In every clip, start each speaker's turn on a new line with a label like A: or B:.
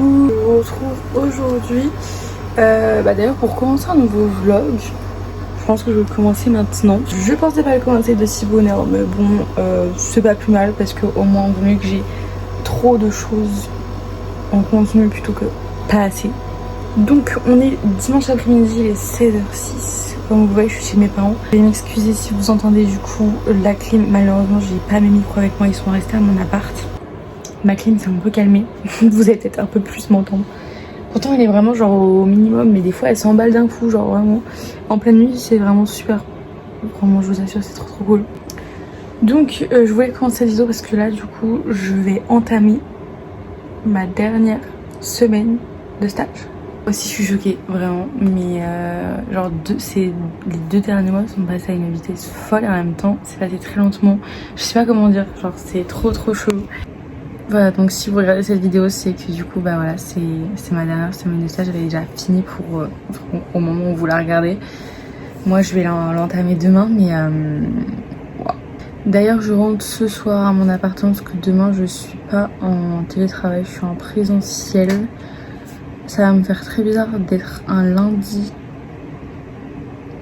A: coucou, je vous retrouve aujourd'hui d'ailleurs pour commencer un nouveau vlog. Je pense que je vais commencer maintenant. Je pensais pas le commencer de si bonne heure, mais bon c'est pas plus mal parce qu'au moins vaut mieux que j'ai trop de choses en contenu plutôt que pas assez. Donc on est dimanche après-midi, il est 16h06. Comme vous voyez, je suis chez mes parents. Je vais m'excuser si vous entendez du coup la clim. Malheureusement, j'ai pas mes micros avec moi, ils sont restés à mon appart. Ma clim s'est un peu calmée. Vous allez peut-être un peu plus m'entendre. Pourtant, elle est vraiment genre au minimum, mais des fois elle s'emballe d'un coup, genre vraiment. En pleine nuit, c'est vraiment super. Vraiment, je vous assure, c'est trop cool. Donc, je voulais commencer cette vidéo parce que là, du coup, je vais entamer ma dernière semaine de stage. Aussi, je suis choquée, vraiment. Mais genre, les 2 derniers mois sont passés à une vitesse folle en même temps. C'est passé très lentement. Je sais pas comment dire, genre, c'est trop chelou. Voilà, donc si vous regardez cette vidéo, c'est que du coup, bah voilà, c'est ma dernière semaine de stage. Elle est déjà finie pour au moment où vous la regardez. Moi, je vais l'entamer demain, mais wow. D'ailleurs, je rentre ce soir à mon appartement parce que demain, je suis pas en télétravail, je suis en présentiel. Ça va me faire très bizarre d'être un lundi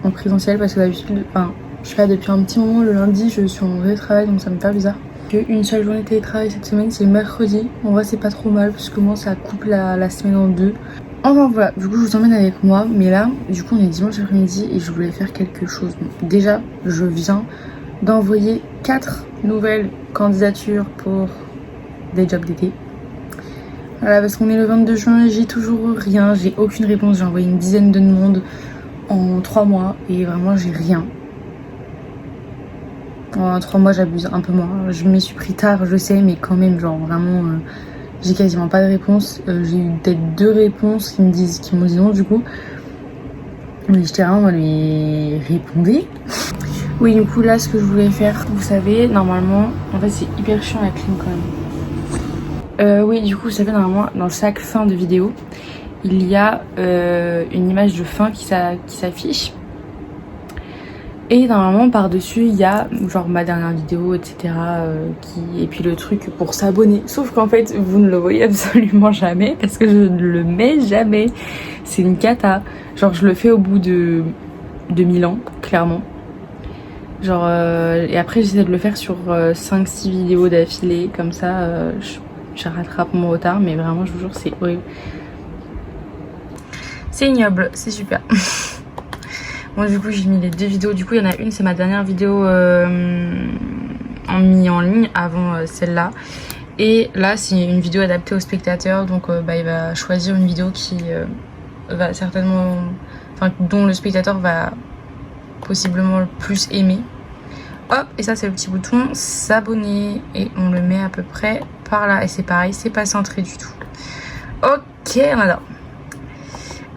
A: en présentiel parce que d'habitude, je sais pas, depuis un petit moment, le lundi, je suis en télétravail, donc ça me fait bizarre. Une seule journée de télétravail cette semaine, c'est le mercredi. En vrai, c'est pas trop mal parce que moi, ça coupe la semaine en deux. Enfin voilà, du coup, je vous emmène avec moi. Mais là, du coup, on est dimanche après-midi et je voulais faire quelque chose. Donc, déjà, je viens d'envoyer 4 nouvelles candidatures pour des jobs d'été. Voilà, parce qu'on est le 22 juin, j'ai toujours rien, j'ai aucune réponse. J'ai envoyé une dizaine de demandes en 3 mois et vraiment, j'ai rien. En 3 mois, j'abuse un peu moins. Je m'y suis pris tard, je sais, mais quand même, genre vraiment, j'ai quasiment pas de réponse. J'ai eu peut-être 2 réponses qui m'ont dit non, du coup. Mais j'étais vraiment, mais répondez. Oui, du coup, là, ce que je voulais faire, vous savez, normalement, en fait, c'est hyper chiant la clim quand même. Oui, du coup, vous savez, normalement, dans chaque fin de vidéo, il y a une image de fin qui s'affiche. Et normalement par dessus il y a genre ma dernière vidéo etc et puis le truc pour s'abonner. Sauf qu'en fait vous ne le voyez absolument jamais parce que je ne le mets jamais. C'est une cata. Genre je le fais au bout de 1000 ans clairement. Genre et après j'essaie de le faire sur 5-6 vidéos d'affilée. Comme ça je rattrape mon retard. Mais vraiment je vous jure c'est horrible. C'est ignoble, c'est super. Moi du coup j'ai mis les 2 vidéos, du coup il y en a une, c'est ma dernière vidéo mis en ligne avant celle-là. Et là c'est une vidéo adaptée au spectateur, donc il va choisir une vidéo qui va certainement, dont le spectateur va possiblement le plus aimer. Hop, et ça c'est le petit bouton s'abonner et on le met à peu près par là. Et c'est pareil, c'est pas centré du tout. Ok, on adore.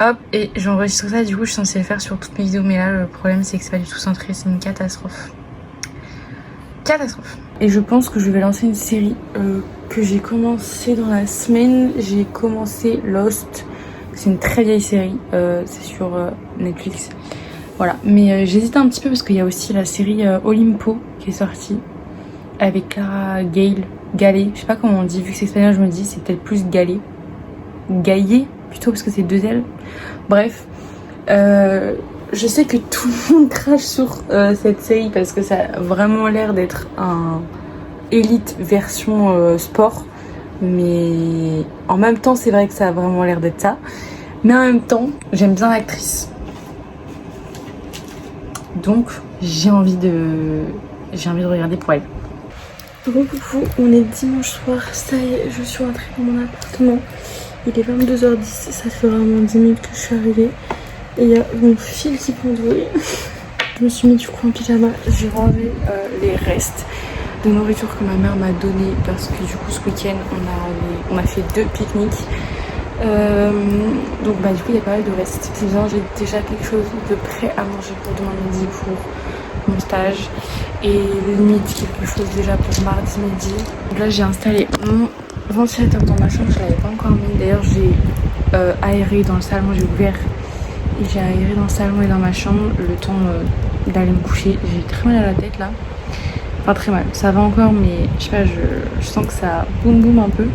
A: Hop, et j'enregistre ça, du coup je suis censée le faire sur toutes mes vidéos, mais là le problème c'est que c'est pas du tout centré, c'est une catastrophe. Catastrophe. Et je pense que je vais lancer une série que j'ai commencé dans la semaine. J'ai commencé Lost, c'est une très vieille série, c'est sur Netflix. Voilà, mais j'hésite un petit peu parce qu'il y a aussi la série Olimpo qui est sortie avec Clara Gale, je sais pas comment on dit, vu que c'est espagnol je me dis c'est peut-être plus Gaillé plutôt parce que c'est 2 L. Bref, je sais que tout le monde crache sur cette série parce que ça a vraiment l'air d'être un élite version sport. Mais en même temps, c'est vrai que ça a vraiment l'air d'être ça. Mais en même temps, j'aime bien l'actrice. Donc, j'ai envie de regarder pour elle. Coucou, on est dimanche soir, ça y est, je suis rentrée dans mon appartement. Il est 22h10, ça fait vraiment 10 minutes que je suis arrivée. Et il y a mon fil qui pendouille. Je me suis mis du coup en pyjama, j'ai rangé les restes de nourriture que ma mère m'a donné parce que du coup ce week-end on a fait 2 pique-niques. Donc du coup il y a pas mal de restes. C'est bien, j'ai déjà quelque chose de prêt à manger pour demain midi pour mon stage. Et limite quelque chose déjà pour mardi midi. Donc là j'ai installé mon ventilateur dans ma chambre, je l'avais pas encore mis. D'ailleurs j'ai aéré dans le salon, j'ai ouvert et j'ai aéré dans le salon et dans ma chambre le temps d'aller me coucher. J'ai très mal à la tête là. Enfin très mal, ça va encore mais je sais pas, je sens que ça boum boum un peu.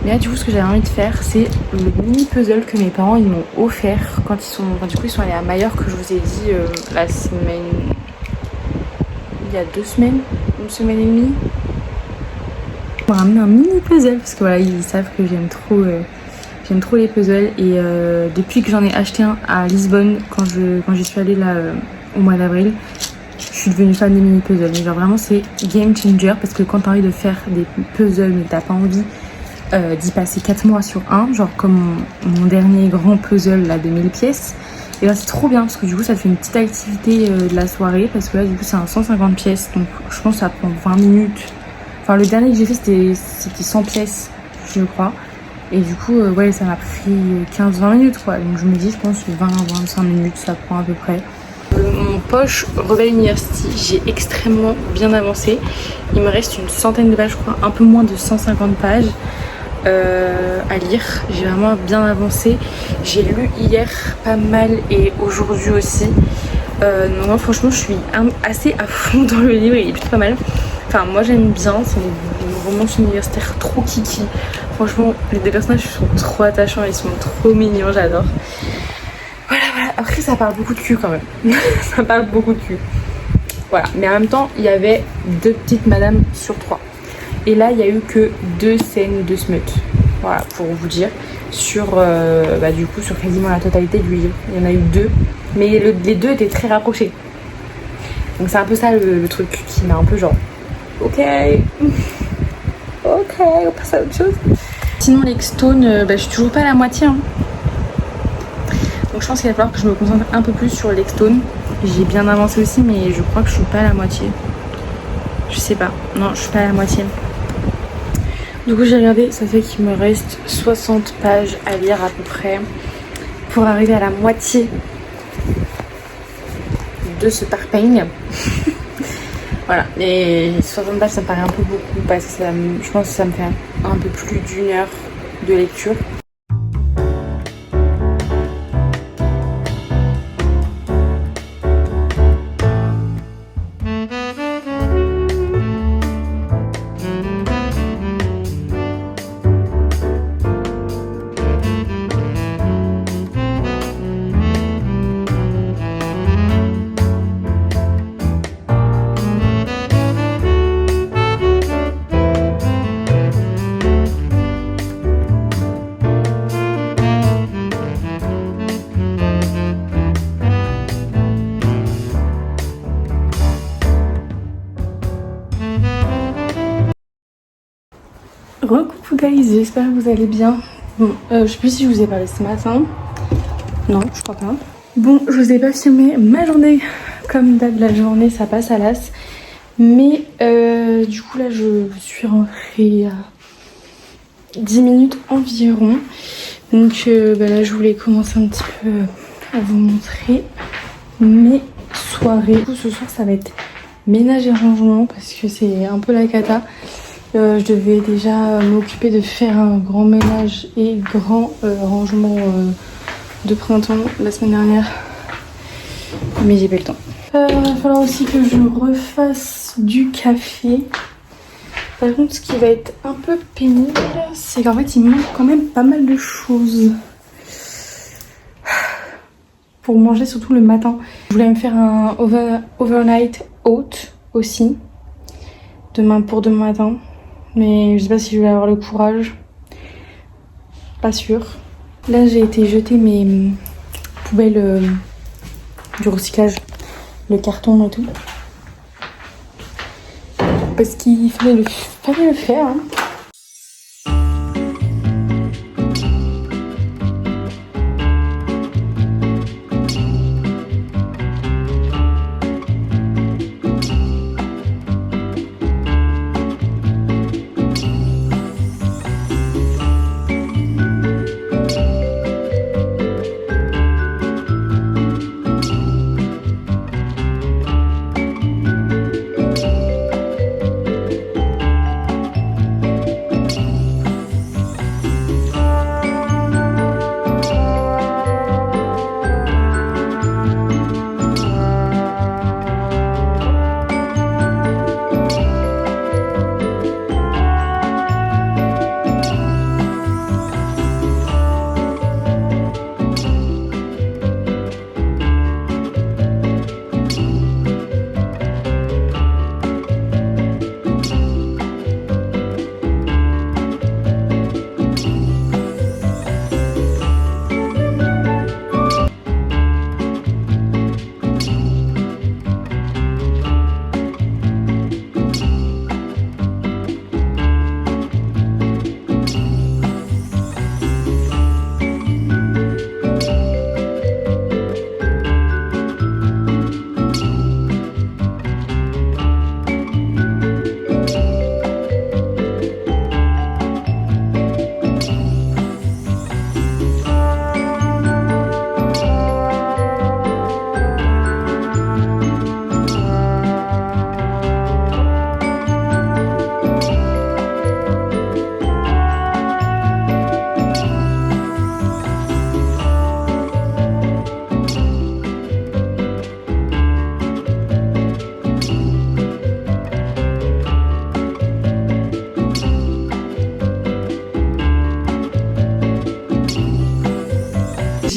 A: Mais là du coup ce que j'avais envie de faire c'est le mini puzzle que mes parents ils m'ont offert quand ils sont... Enfin, du coup ils sont allés à Majorque que je vous ai dit la semaine... Il y a 2 semaines, 1 semaine et demie. Ils m'ont ramené un mini puzzle parce que voilà ils savent que j'aime trop les puzzles et depuis que j'en ai acheté un à Lisbonne quand j'y suis allée là au mois d'avril, je suis devenue fan des mini puzzles. Mais genre vraiment c'est game changer parce que quand t'as envie de faire des puzzles mais t'as pas envie d'y passer 4 mois sur un, genre comme mon dernier grand puzzle là de 1000 pièces, et là c'est trop bien parce que du coup ça te fait une petite activité de la soirée parce que là du coup c'est un 150 pièces donc je pense que ça prend 20 minutes. Enfin le dernier que j'ai fait c'était 100 pièces je crois. Et du coup, ouais, ça m'a pris 15-20 minutes quoi. Donc je me dis, je pense 20-25 minutes, ça prend à peu près. Mon poche Rebel University, j'ai extrêmement bien avancé. Il me reste une centaine de pages, je crois, un peu moins de 150 pages à lire. J'ai vraiment bien avancé. J'ai lu hier pas mal et aujourd'hui aussi. Non, franchement, je suis assez à fond dans le livre, il est plutôt pas mal. Enfin, moi j'aime bien, c'est une romance universitaire trop kiki. Franchement, les deux personnages sont trop attachants, ils sont trop mignons, j'adore. Voilà. Après, ça parle beaucoup de cul quand même. Ça parle beaucoup de cul. Voilà, mais en même temps, il y avait 2 petites madames sur 3. Et là, il y a eu que 2 scènes de smut. Voilà, pour vous dire. Sur, du coup, sur quasiment la totalité du livre. Il y en a eu 2. Mais les 2 étaient très rapprochés. Donc c'est un peu ça le truc qui m'a un peu genre... Ok, on passe à autre chose. Sinon l'Extone, je suis toujours pas à la moitié. Hein. Donc je pense qu'il va falloir que je me concentre un peu plus sur l'Extone. J'ai bien avancé aussi, mais je crois que je suis pas à la moitié. Je sais pas. Non, je suis pas à la moitié. Du coup j'ai regardé, ça fait qu'il me reste 60 pages à lire à peu près pour arriver à la moitié de ce parpaing. Voilà, les 60 pages ça me paraît un peu beaucoup parce que je pense que ça me fait un peu plus d'1 heure de lecture. Recoucou guys, j'espère que vous allez bien. Bon, je sais plus si je vous ai parlé ce matin. Non, je crois pas. Bon, je vous ai pas filmé ma journée. Comme d'hab, la journée, ça passe à l'as. Mais du coup, là, je suis rentrée à 10 minutes environ. Donc là, je voulais commencer un petit peu à vous montrer mes soirées. Du coup, ce soir, ça va être ménage et rangement parce que c'est un peu la cata. Je devais déjà m'occuper de faire un grand ménage et grand rangement de printemps la semaine dernière. Mais j'ai pas eu le temps. Il va falloir aussi que je refasse du café. Par contre, ce qui va être un peu pénible, c'est qu'en fait, il me manque quand même pas mal de choses. Pour manger, surtout le matin. Je voulais me faire un overnight oat aussi. Pour demain matin. Mais je sais pas si je vais avoir le courage. Pas sûr. Là, j'ai été jeter mes poubelles du recyclage. Le carton et tout. Parce qu'il fallait le faire. Hein.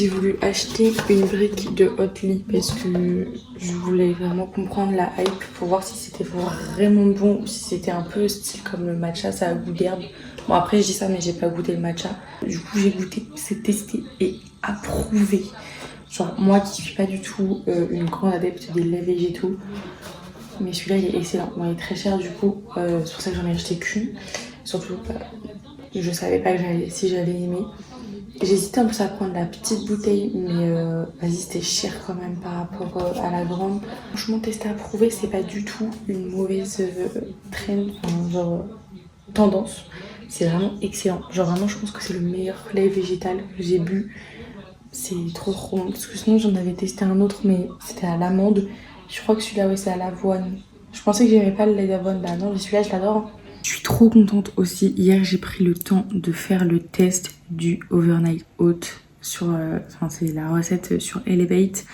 A: J'ai voulu acheter une brique de Oatly parce que je voulais vraiment comprendre la hype pour voir si c'était vraiment bon ou si c'était un peu style comme le matcha, ça a goût d'herbe. Bon après je dis ça mais j'ai pas goûté le matcha. Du coup j'ai goûté, c'est testé et approuvé. Genre moi qui suis pas du tout une grande adepte des laits végétaux, mais celui-là il est excellent. Bon il est très cher du coup, c'est pour ça que j'en ai acheté qu'une. Surtout je savais pas que si j'allais aimer. J'hésitais un peu à prendre la petite bouteille, mais vas-y, c'était cher quand même par rapport à la grande. Franchement, testé approuvé, c'est pas du tout une mauvaise trend, enfin, genre tendance. C'est vraiment excellent. Genre vraiment, je pense que c'est le meilleur lait végétal que j'ai bu. C'est trop bon. Parce que sinon, j'en avais testé un autre, mais c'était à l'amande. Je crois que celui-là, ouais, c'est à l'avoine. Je pensais que j'aimais pas le lait d'avoine. Bah non, mais celui-là, je l'adore. Je suis trop contente aussi. Hier, j'ai pris le temps de faire le test du Overnight Oat sur, enfin c'est la recette sur Elevate.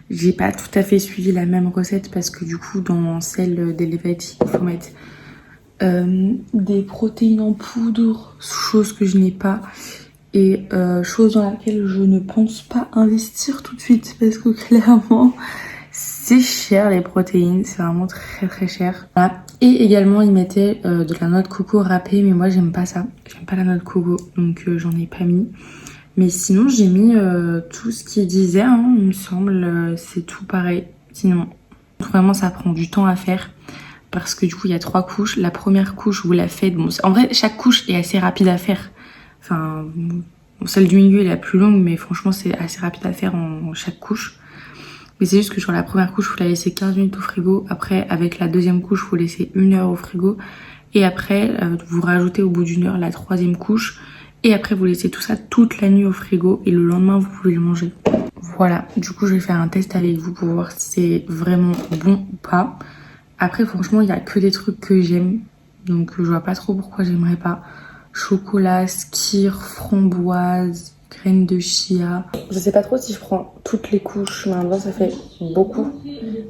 A: J'ai pas tout à fait suivi la même recette parce que du coup, dans celle d'Elevate, il faut mettre des protéines en poudre, chose que je n'ai pas. Et chose dans laquelle je ne pense pas investir tout de suite parce que clairement c'est cher les protéines, c'est vraiment très très cher. Voilà. Et également ils mettaient de la noix de coco râpée, mais moi j'aime pas ça, j'aime pas la noix de coco donc j'en ai pas mis. Mais sinon j'ai mis tout ce qu'ils disaient, hein, il me semble, c'est tout pareil. Sinon vraiment ça prend du temps à faire parce que du coup il y a 3 couches. La première couche vous la faites, bon en vrai chaque couche est assez rapide à faire. Enfin, bon, celle du milieu est la plus longue, mais franchement, c'est assez rapide à faire en chaque couche. Mais c'est juste que sur la première couche, vous la laissez 15 minutes au frigo. Après, avec la deuxième couche, vous laissez 1 heure au frigo. Et après, vous rajoutez au bout d'1 heure la troisième couche. Et après, vous laissez tout ça toute la nuit au frigo. Et le lendemain, vous pouvez le manger. Voilà, du coup, je vais faire un test avec vous pour voir si c'est vraiment bon ou pas. Après, franchement, il n'y a que des trucs que j'aime. Donc, je vois pas trop pourquoi j'aimerais pas. Chocolat, skyr, framboise, graines de chia. Je sais pas trop si je prends toutes les couches, mais en vrai ça fait beaucoup.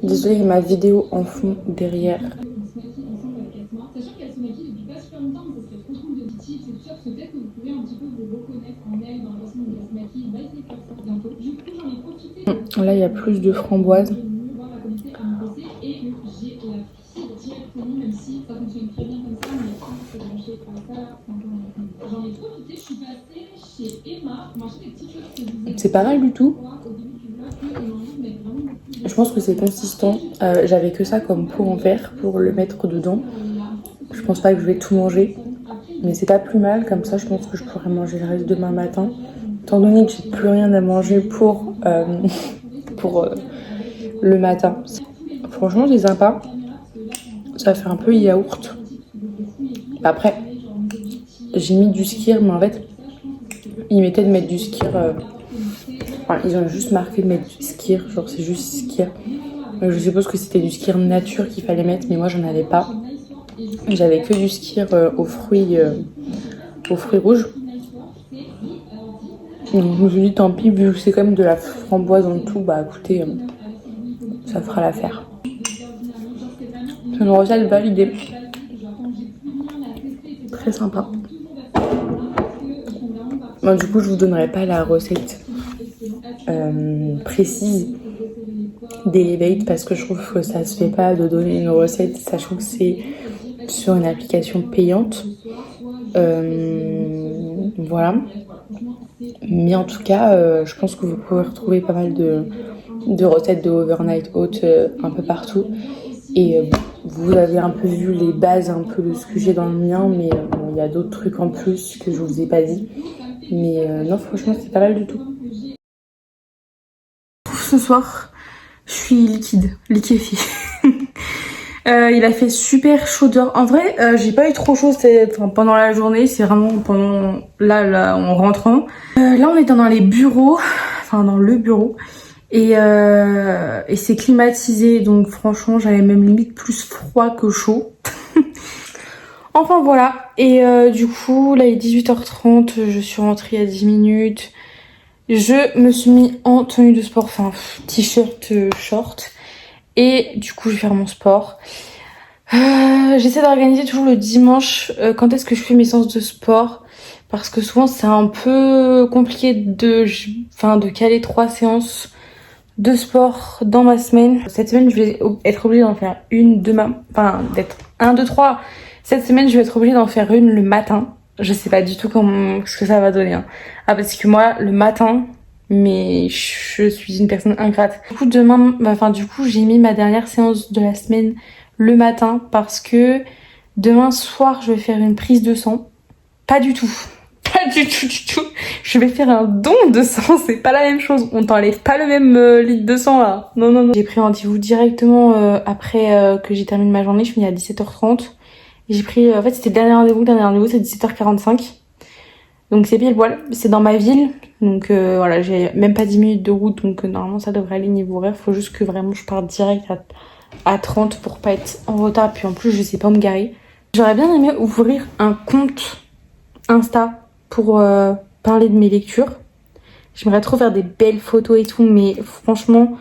A: Désolée, il y a ma vidéo en fond derrière. Là, il y a plus de framboise. C'est pas mal du tout. Je pense que c'est consistant. J'avais que ça comme pot en verre pour le mettre dedans. Je pense pas que je vais tout manger. Mais c'est pas plus mal. Comme ça, je pense que je pourrais manger le reste demain matin. Étant donné que j'ai plus rien à manger pour le matin. Franchement, c'est sympa. Ça fait un peu yaourt. Après, j'ai mis du skyr, mais en fait, ils mettaient de mettre du skyr. Enfin, ils ont juste marqué de mettre du skyr, genre c'est juste skyr. Je suppose que c'était du skyr nature qu'il fallait mettre, mais moi j'en avais pas. J'avais que du skyr aux fruits rouges. Donc je me suis dit tant pis, vu que c'est quand même de la framboise en tout, bah écoutez, ça fera l'affaire. C'est une recette validée. Très sympa. Bon, du coup, je vous donnerai pas la recette précise d'Elevate parce que je trouve que ça se fait pas de donner une recette sachant que c'est sur une application payante. Voilà. Mais en tout cas, je pense que vous pouvez retrouver pas mal de recettes de Overnight Oat un peu partout. Et vous avez un peu vu les bases un peu de ce que j'ai dans le mien, mais il y a d'autres trucs en plus que je vous ai pas dit. Mais non, franchement, c'est pas mal du tout. Ce soir, je suis liquéfiée. Il a fait super chaud dehors. En vrai, j'ai pas eu trop chaud pendant la journée. C'est vraiment pendant là en rentrant. Là, on est dans les bureaux, enfin dans le bureau. Et c'est climatisé, donc franchement j'avais même limite plus froid que chaud. Enfin voilà, et du coup là il est 18h30, je suis rentrée il y a 10 minutes. Je me suis mis en tenue de sport, enfin t-shirt, short. Et du coup je vais faire mon sport. J'essaie d'organiser toujours le dimanche quand est-ce que je fais mes séances de sport. parce que souvent c'est un peu compliqué de caler 3 séances de sport dans ma semaine. Cette semaine, je vais être obligée d'en faire une demain, enfin d'être 1, 2, 3. Cette semaine, je vais être obligée d'en faire une le matin. Je sais pas du tout ce que ça va donner. Hein. Ah, parce que moi, le matin, mais je suis une personne ingrate. Du coup, du coup, j'ai mis ma dernière séance de la semaine le matin parce que demain soir, je vais faire une prise de sang. Pas du tout. Pas du tout, du tout. Je vais faire un don de sang, c'est pas la même chose. On t'enlève pas le même litre de sang là. Non, non, non. J'ai pris rendez-vous directement après que j'ai terminé ma journée. Je finis à 17h30. Et j'ai pris, en fait, c'était le dernier rendez-vous c'est 17h45. Donc c'est pile poil. C'est dans ma ville. Donc voilà, j'ai même pas 10 minutes de route. Donc normalement, ça devrait aller niveau horaire. Faut juste que vraiment je parte direct à 30 pour pas être en retard. Puis en plus, je sais pas où me garer. J'aurais bien aimé ouvrir un compte Insta pour parler de mes lectures. J'aimerais trop faire des belles photos et tout, mais franchement,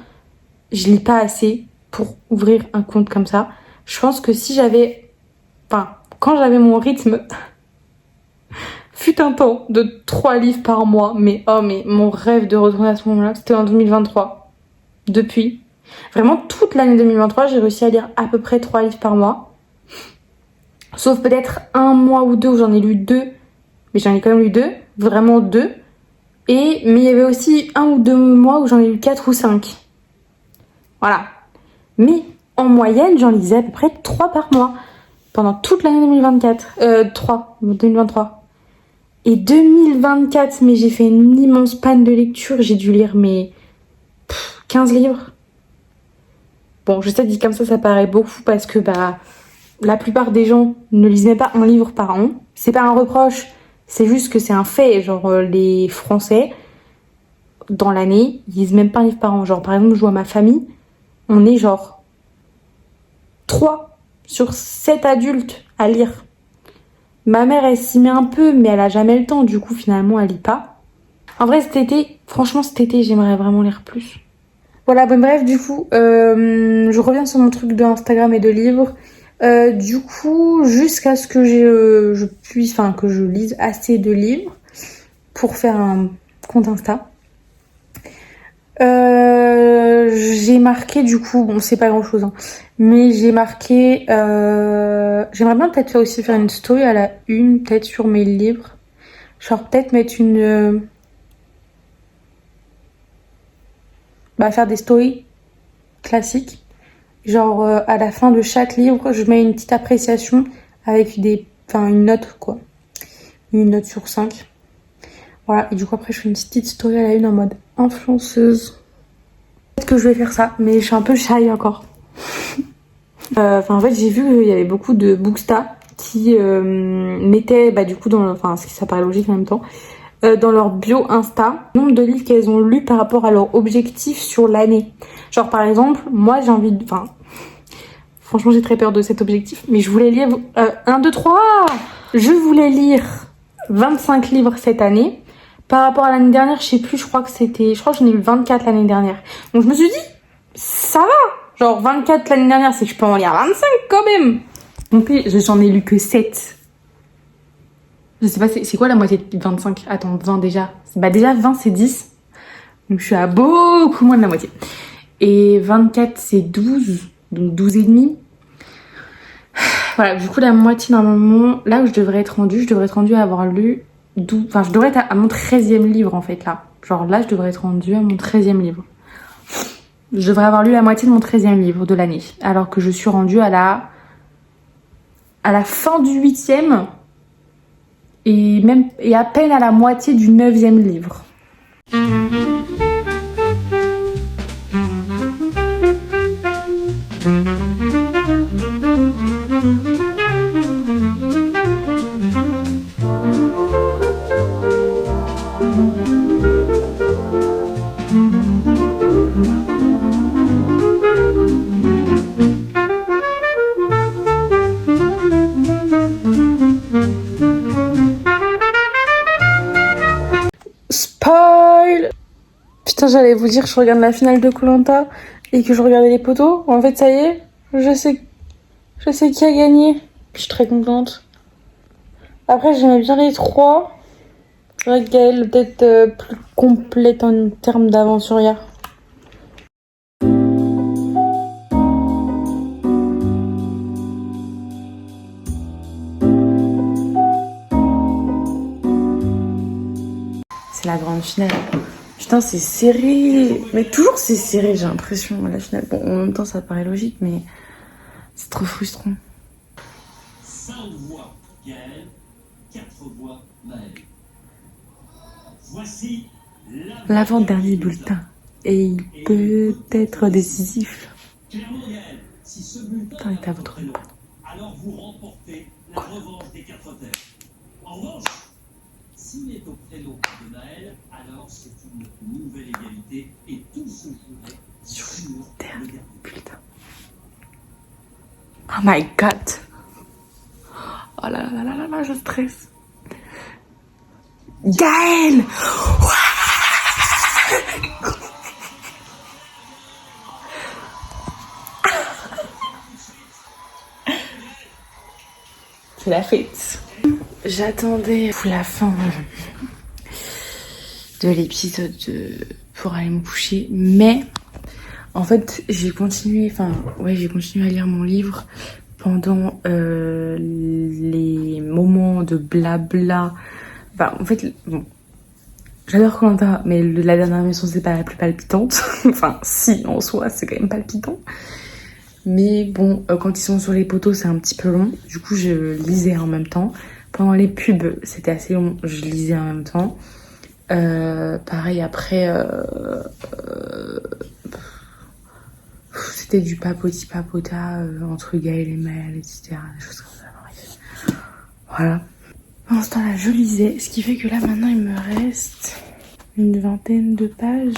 A: je lis pas assez pour ouvrir un compte comme ça. Je pense que si j'avais... Enfin, quand j'avais mon rythme, fut un temps de 3 livres par mois, mais mon rêve de retourner à ce moment-là, c'était en 2023. Depuis. Vraiment, toute l'année 2023, j'ai réussi à lire à peu près 3 livres par mois. Sauf peut-être un mois ou deux où j'en ai lu 2. Mais j'en ai quand même lu 2, vraiment 2. Mais il y avait aussi 1 ou 2 mois où j'en ai lu 4 ou 5. Voilà. Mais en moyenne, j'en lisais à peu près 3 par mois. Pendant toute l'année 2023. Et 2024, mais j'ai fait une immense panne de lecture. J'ai dû lire 15 livres. Bon, je sais, dit comme ça paraît beaucoup parce que la plupart des gens ne lisent même pas un livre par an. C'est pas un reproche. C'est juste que c'est un fait, genre les Français, dans l'année, ils lisent même pas un livre par an. Genre par exemple, je vois ma famille, on est genre 3 sur 7 adultes à lire. Ma mère, elle s'y met un peu, mais elle a jamais le temps, du coup finalement elle lit pas. En vrai cet été, j'aimerais vraiment lire plus. Voilà, bon bref, du coup, je reviens sur mon truc de Instagram et de livres. Du coup, jusqu'à ce que que je lise assez de livres pour faire un compte Insta. J'ai marqué du coup, bon c'est pas grand chose, hein, mais j'ai marqué, j'aimerais bien peut-être faire une story à la une, peut-être sur mes livres. Genre peut-être mettre faire des stories classiques. Genre à la fin de chaque livre, je mets une petite appréciation avec une note quoi. Une note sur 5. Voilà, et du coup après je fais une petite story à la une en mode influenceuse. Peut-être que je vais faire ça, mais je suis un peu shy encore. En fait j'ai vu qu'il y avait beaucoup de Booksta qui mettaient du coup ça paraît logique en même temps, dans leur bio Insta, le nombre de livres qu'elles ont lus par rapport à leur objectif sur l'année. Genre par exemple, moi j'ai envie de... franchement j'ai très peur de cet objectif, mais je voulais lire 1, 2, 3. Je voulais lire 25 livres cette année. Par rapport à l'année dernière, je sais plus, je crois que j'en ai eu 24 l'année dernière. Donc je me suis dit, ça va. Genre 24 l'année dernière, c'est que je peux en lire 25 quand même. Donc j'en ai lu que 7. Je sais pas, c'est quoi la moitié de 25? Attends, 20 déjà. Déjà 20 c'est 10. Donc je suis à beaucoup moins de la moitié. Et 24 c'est 12. Donc 12 et demi. Voilà, du coup la moitié normalement, là où je devrais être rendue à avoir lu 12... Enfin je devrais être à mon 13e livre en fait là. Genre là je devrais être rendue à mon 13e livre. Je devrais avoir lu la moitié de mon 13e livre de l'année. Alors que je suis rendue à la fin du 8e. Et à peine à la moitié du 9e livre. Spoil! Putain, j'allais vous dire que je regarde la finale de Koh-Lanta et que je regardais les poteaux. En fait, ça y est, je sais qui a gagné. Je suis très contente. Après, j'aimais bien les 3. Ouais, Gaëlle, peut-être plus complète en termes d'aventurière. C'est la grande finale. Putain, c'est serré. Mais toujours c'est serré, j'ai l'impression, à la finale. Bon, en même temps, ça paraît logique, mais c'est trop frustrant.
B: 5 voix Gaëlle, 4 voix Maëlle. Voici
A: l'avant-dernier bulletin. Et il peut être décisif.
B: Clairement Gaëlle, si ce bulletin
A: Putain, est à votre
B: prénom, alors vous remportez la revanche des 4 terres. En revanche, s'il est au prénom de Maëlle, alors c'est une nouvelle égalité et tout se jouerait sur le dernier
A: bulletin. Oh my god. Oh là là là là là, je stresse. Gaëlle! C'est la fête. J'attendais pour la fin de l'épisode pour aller me coucher, mais en fait j'ai continué à lire mon livre pendant les moments de blabla. Enfin, en fait, bon, j'adore Koh-Lanta, mais la dernière émission c'est pas la plus palpitante. Enfin, si, en soi, c'est quand même palpitant. Mais bon, quand ils sont sur les poteaux, c'est un petit peu long. Du coup, je lisais en même temps. Pendant les pubs, c'était assez long, je lisais en même temps. Pareil, après, c'était du papoti papota entre Gaëlle et Maëlle, etc. Des choses comme ça. Bref. Voilà. Pendant ce temps-là, je lisais, ce qui fait que là, maintenant, il me reste une vingtaine de pages.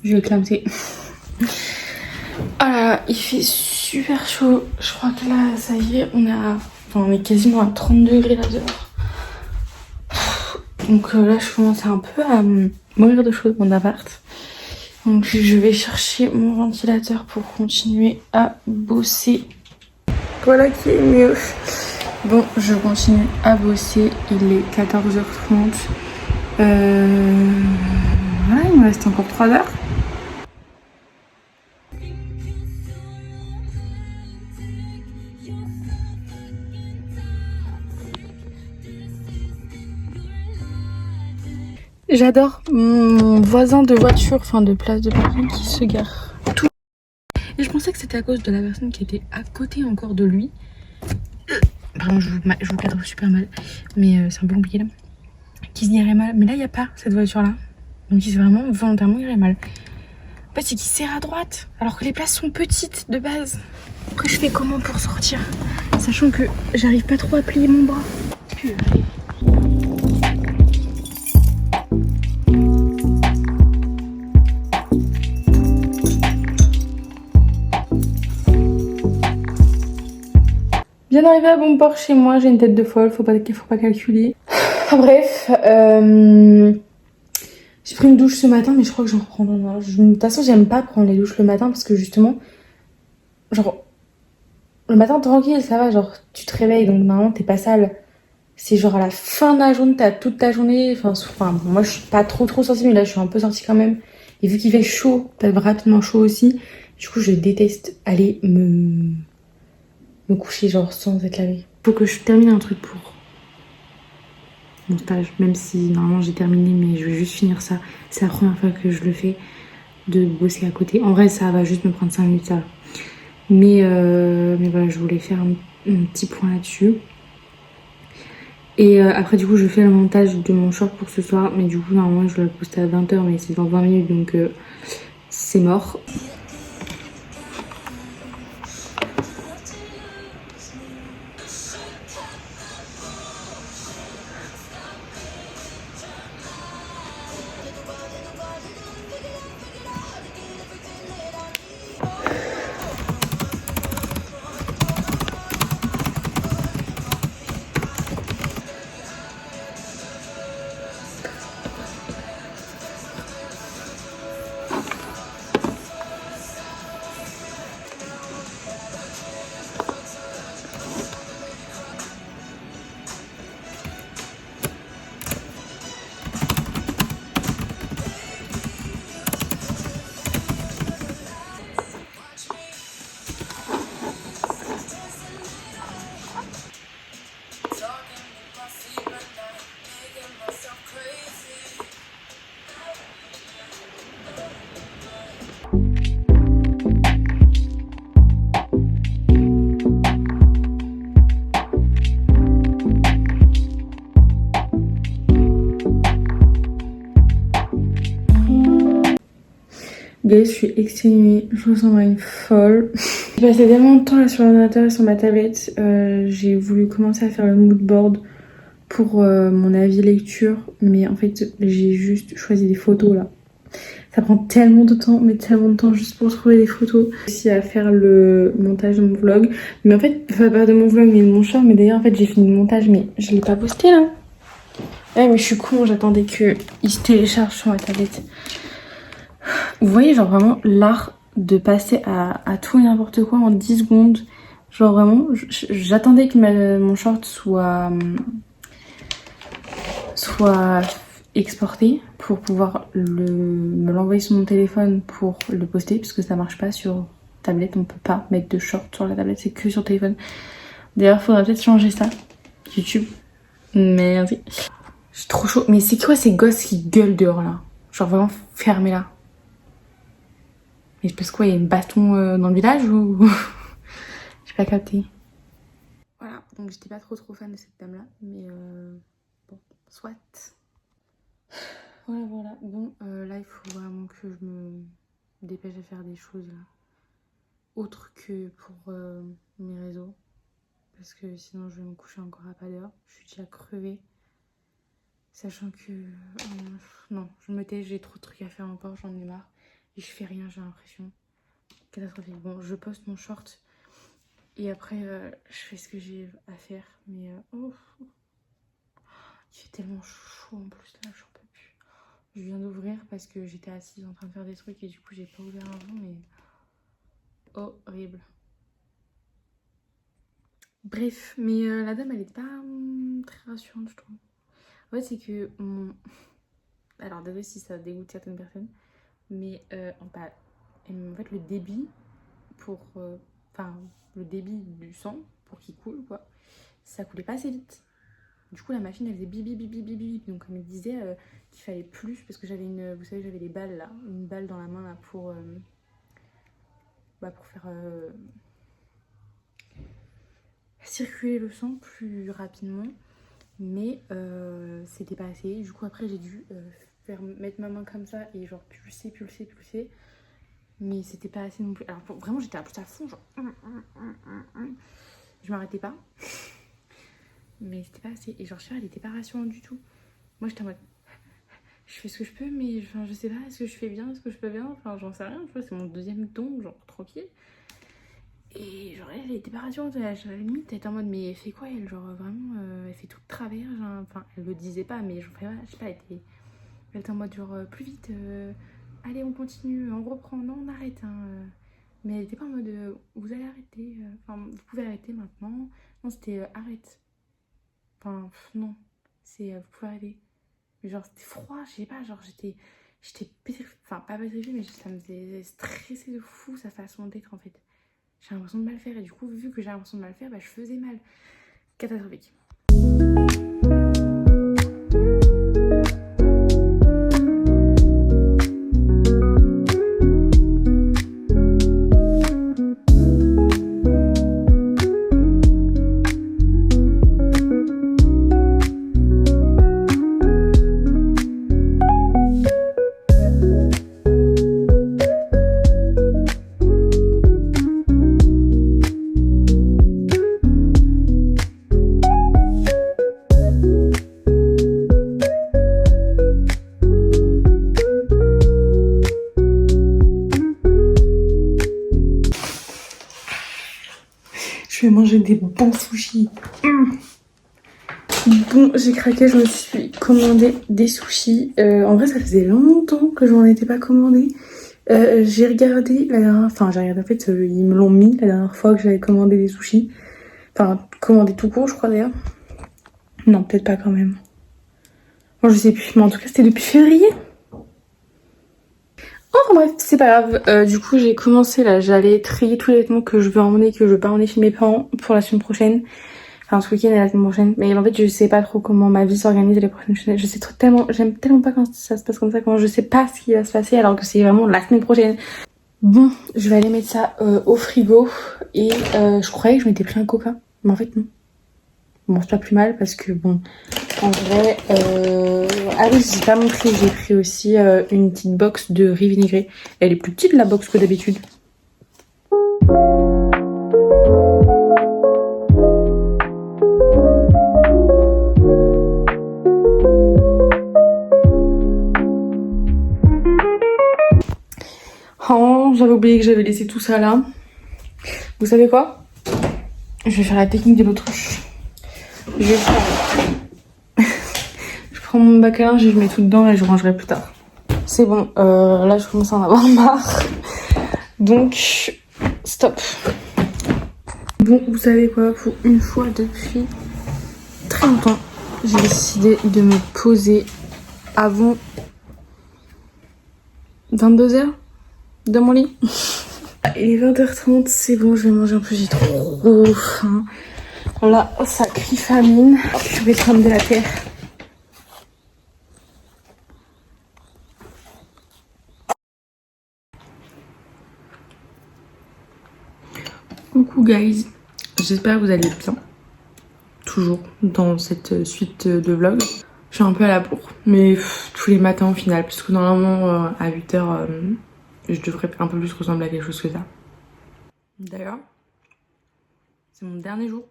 A: Je vais clamser. Oh là là, il fait super chaud. Je crois que là, ça y est, on est quasiment à 30 degrés là dehors. Donc là, je commence un peu à mourir de chaud dans mon appart. Donc je vais chercher mon ventilateur pour continuer à bosser. Voilà qui est mieux. Bon, je continue à bosser. Il est 14h30. Voilà, il me reste encore 3 heures. J'adore mon voisin de voiture, enfin de place de parking qui se gare tout. Et je pensais que c'était à cause de la personne qui était à côté encore de lui. Pardon, je vous cadre super mal, mais c'est un peu compliqué là. Qui se garait mal, mais là il n'y a pas cette voiture là. Donc il s'est vraiment volontairement garé mal. En fait c'est qu'il serre à droite, alors que les places sont petites de base. Après je fais comment pour sortir, sachant que j'arrive pas trop à plier mon bras. Purée. Bien arrivé à bon port chez moi, j'ai une tête de folle, faut pas calculer. Bref, j'ai pris une douche ce matin, mais je crois que j'en reprends un. De toute façon, j'aime pas prendre les douches le matin parce que justement, genre, le matin tranquille, ça va, genre, tu te réveilles, donc normalement t'es pas sale. c'est genre à la fin de la journée, t'as toute ta journée. Enfin, bon, moi je suis pas trop sortie, mais là je suis un peu sortie quand même. Et vu qu'il fait chaud, t'as rapidement chaud aussi. Du coup, je déteste aller me coucher genre sans être lavée. Faut que je termine un truc pour mon stage, même si normalement j'ai terminé, mais je vais juste finir ça. C'est la première fois que je le fais, de bosser à côté. En vrai, ça va juste me prendre 5 minutes, ça va. Mais voilà, je voulais faire un petit point là-dessus. Et après, du coup, je fais le montage de mon short pour ce soir. Mais du coup, normalement, je dois le poster à 20h, mais c'est dans 20 minutes, donc c'est mort. Guys, je suis exténuée, je ressemble à une folle. J'ai passé tellement de temps là sur l'ordinateur et sur ma tablette. J'ai voulu commencer à faire le mood board pour mon avis lecture, mais en fait j'ai juste choisi des photos là. Ça prend tellement de temps, mais tellement de temps juste pour trouver des photos. J'ai aussi à faire le montage de mon vlog, mais en fait, enfin pas de mon vlog mais de mon short. Mais d'ailleurs en fait j'ai fini le montage, mais je l'ai pas posté là. Ouais, mais je suis con, j'attendais qu'il se télécharge sur ma tablette. Vous voyez, genre vraiment l'art de passer à tout et n'importe quoi en 10 secondes. Genre vraiment, j'attendais que mon short soit exporté pour pouvoir me l'envoyer sur mon téléphone pour le poster, parce que ça marche pas sur tablette, on peut pas mettre de short sur la tablette, c'est que sur téléphone. D'ailleurs, faudrait peut-être changer ça. YouTube. Merci. J'ai trop chaud. Mais c'est quoi ces gosses qui gueulent dehors là? Genre vraiment fermés là. Mais parce quoi, il y a une baston dans le village ou... J'ai pas capté. Voilà, donc j'étais pas trop fan de cette dame là, mais bon, soit. Voilà. Bon, là il faut vraiment que je me dépêche à faire des choses là. Autres que pour mes réseaux. Parce que sinon je vais me coucher encore à pas d'heure. Je suis déjà crevée. Sachant que... non, je me tais, j'ai trop de trucs à faire encore, j'en ai marre. Et je fais rien, j'ai l'impression. Catastrophique. Bon, je poste mon short. Et après, je fais ce que j'ai à faire. Mais oh, il fait tellement chaud en plus là, j'en peux plus. Je viens d'ouvrir parce que j'étais assise en train de faire des trucs et du coup j'ai pas ouvert avant, mais horrible. Bref, mais la dame elle est pas très rassurante, je trouve. En fait, c'est que alors désolé si ça dégoûte certaines personnes, mais en fait le débit pour le débit du sang pour qu'il coule quoi, ça coulait pas assez vite. Du coup la machine elle faisait bip bip bip bip bip bip. Donc elle me disait qu'il fallait plus, parce que j'avais vous savez j'avais les balles là, une balle dans la main là pour faire circuler le sang plus rapidement, mais c'était pas assez. Du coup après j'ai dû mettre ma main comme ça et genre pulser, mais c'était pas assez non plus. Alors vraiment j'étais à plus à fond, genre je m'arrêtais pas, mais c'était pas assez. Et genre Cher elle était pas rassurante du tout. Moi j'étais en mode je fais ce que je peux, mais enfin, je sais pas, est-ce que je fais bien, est-ce que je peux bien, enfin j'en sais rien, tu vois, c'est mon deuxième don, genre tranquille. Et genre elle était pas rassurante, à la limite elle était en mode mais elle fait quoi elle, genre vraiment elle fait tout de travers, genre, enfin elle le disait pas, mais genre je sais pas, elle était en mode genre plus vite, allez on continue, on reprend, non on arrête hein, mais elle était pas en mode vous allez arrêter, enfin vous pouvez arrêter maintenant, non c'était arrête. Enfin, non. Vous pouvez arrêter. Mais genre, c'était froid, je sais pas, genre, j'étais pétrifiée. Enfin, pas pétrifiée, mais ça me faisait stresser de fou sa façon d'être, en fait. J'ai l'impression de mal faire. Et du coup, vu que j'ai l'impression de mal faire, bah, je faisais mal. Catastrophique. Je vais manger des bons sushis. Bon, j'ai craqué, je me suis commandé des sushis. En vrai, ça faisait longtemps que je m'en étais pas commandé. J'ai regardé la dernière... Enfin, j'ai regardé, en fait, ils me l'ont mis la dernière fois que j'avais commandé des sushis. Enfin, commandé tout court, je crois, d'ailleurs. Non, peut-être pas quand même. Bon, je sais plus, mais en tout cas, c'était depuis février. Oh, bref, c'est pas grave. Du coup, j'ai commencé là, j'allais trier tous les vêtements que je veux emmener, que je veux pas emmener chez mes parents pour la semaine prochaine. Enfin, ce week-end et la semaine prochaine. Mais en fait, je sais pas trop comment ma vie s'organise les prochaines semaines. Je sais tellement, j'aime tellement pas quand ça se passe comme ça, quand je sais pas ce qui va se passer alors que c'est vraiment la semaine prochaine. Bon, je vais aller mettre ça au frigo. Et je croyais que je m'étais pris un coca. Mais en fait, non. Bon, c'est pas plus mal parce que bon, en vrai... Ah oui, j'ai pas montré, j'ai pris aussi une petite box de riz vinaigré. Elle est plus petite la box que d'habitude. Oh, j'avais oublié que j'avais laissé tout ça là. Vous savez quoi? Je vais faire la technique de l'autruche. Je prends mon bac à linge et je mets tout dedans et je rangerai plus tard. C'est bon, là je commence à en avoir marre. Donc, stop. Bon, vous savez quoi? Pour une fois depuis très longtemps, j'ai décidé de me poser avant 22h dans mon lit. Il est 20h30, c'est bon, je vais manger un peu, j'ai trop faim. Là, ça crie famine. Je vais prendre de la terre. Coucou guys, j'espère que vous allez bien. Toujours dans cette suite de vlogs. Je suis un peu à la bourre, mais tous les matins au final, puisque normalement à 8h, je devrais un peu plus ressembler à quelque chose que ça. D'ailleurs, c'est mon dernier jour.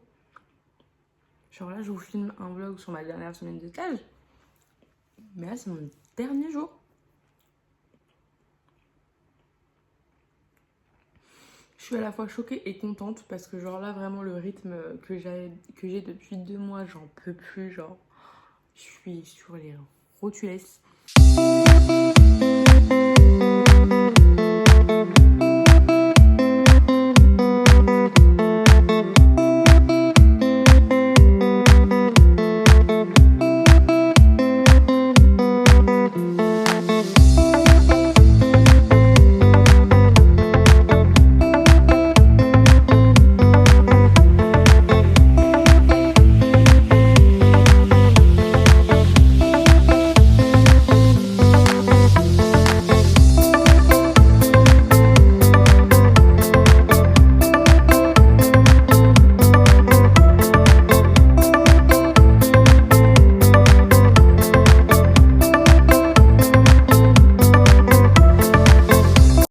A: Genre là, je vous filme un vlog sur ma dernière semaine de stage. Mais là, c'est mon dernier jour. Je suis à la fois choquée et contente parce que genre là, vraiment, le rythme que j'ai depuis 2 mois, j'en peux plus. Genre, je suis sur les rotules.